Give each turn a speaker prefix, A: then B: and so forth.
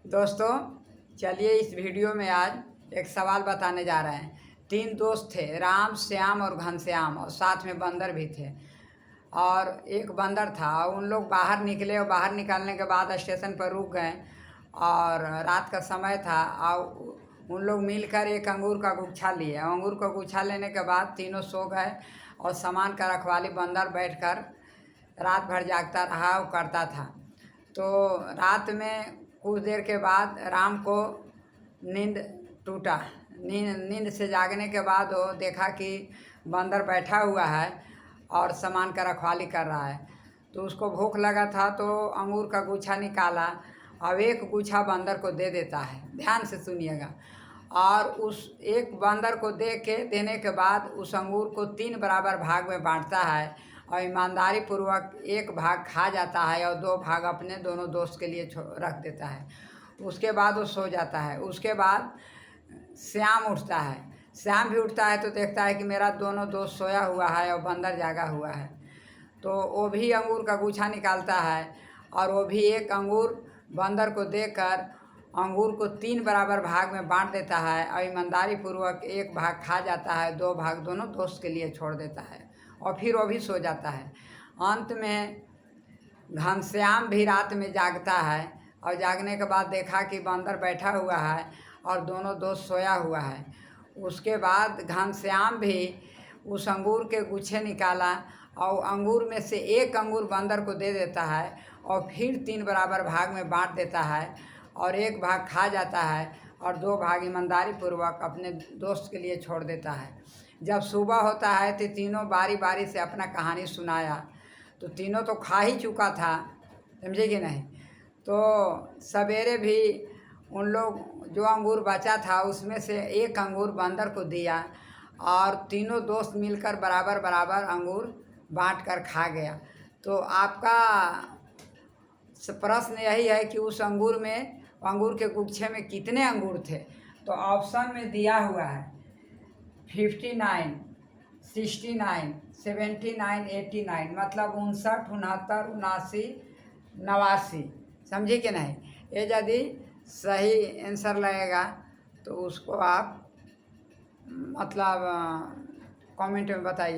A: दोस्तों चलिए इस वीडियो में आज एक सवाल बताने जा रहे हैं। 3 दोस्त थे, राम, श्याम और घनश्याम, और साथ में बंदर भी थे। और एक बंदर था, उन लोग बाहर निकले और बाहर निकलने के बाद स्टेशन पर रुक गए और रात का समय था। और उन लोग मिलकर एक अंगूर का गुच्छा लिए। अंगूर का गुच्छा लेने के बाद तीनों सो गए और सामान का रखवाली बंदर बैठकर रात भर जागता रहा और करता था। तो रात में कुछ देर के बाद राम को नींद टूटा। नींद से जागने के बाद वो देखा कि बंदर बैठा हुआ है और सामान का रखवाली कर रहा है। तो उसको भूख लगा था तो अंगूर का गुच्छा निकाला। अब एक गुच्छा बंदर को दे देता है, ध्यान से सुनिएगा। और उस एक बंदर को देने के बाद उस अंगूर को 3 बराबर भाग में बांटता है और ईमानदारी पूर्वक एक भाग खा जाता है और 2 भाग अपने दोनों दोस्त के लिए रख देता है। उसके बाद वो सो जाता है। उसके बाद श्याम उठता है। श्याम भी उठता है तो देखता है कि मेरा दोनों दोस्त सोया हुआ है और बंदर जागा हुआ है। तो वो भी अंगूर का गुच्छा निकालता है और वो भी एक अंगूर बंदर को देकर अंगूर को 3 बराबर भाग में बांट देता है और ईमानदारी पूर्वक एक भाग खा जाता है, 2 भाग दोनों दोस्त के लिए छोड़ देता है और फिर वो भी सो जाता है। अंत में घनश्याम भी रात में जागता है और जागने के बाद देखा कि बंदर बैठा हुआ है और दोनों दोस्त सोया हुआ है। उसके बाद घनश्याम भी उस अंगूर के गुच्छे निकाला और अंगूर में से एक अंगूर बंदर को दे देता है और फिर 3 बराबर भाग में बांट देता है और एक भाग खा जाता है और 2 भाग ईमानदारी पूर्वक अपने दोस्त के लिए छोड़ देता है। जब सुबह होता है तो तीनों बारी बारी से अपना कहानी सुनाया। तो तीनों तो खा ही चुका था, समझे कि नहीं। तो सवेरे भी उन लोग जो अंगूर बचा था उसमें से एक अंगूर बंदर को दिया और तीनों दोस्त मिलकर बराबर बराबर अंगूर बांट कर खा गया। तो आपका प्रश्न यही है कि उस अंगूर के गुच्छे में कितने अंगूर थे। तो ऑप्शन में दिया हुआ है 59, 69, 79, 89, मतलब 59, 69, 89। समझे कि नहीं। ये यदि सही आंसर लगेगा तो उसको आप मतलब कमेंट में बताइए।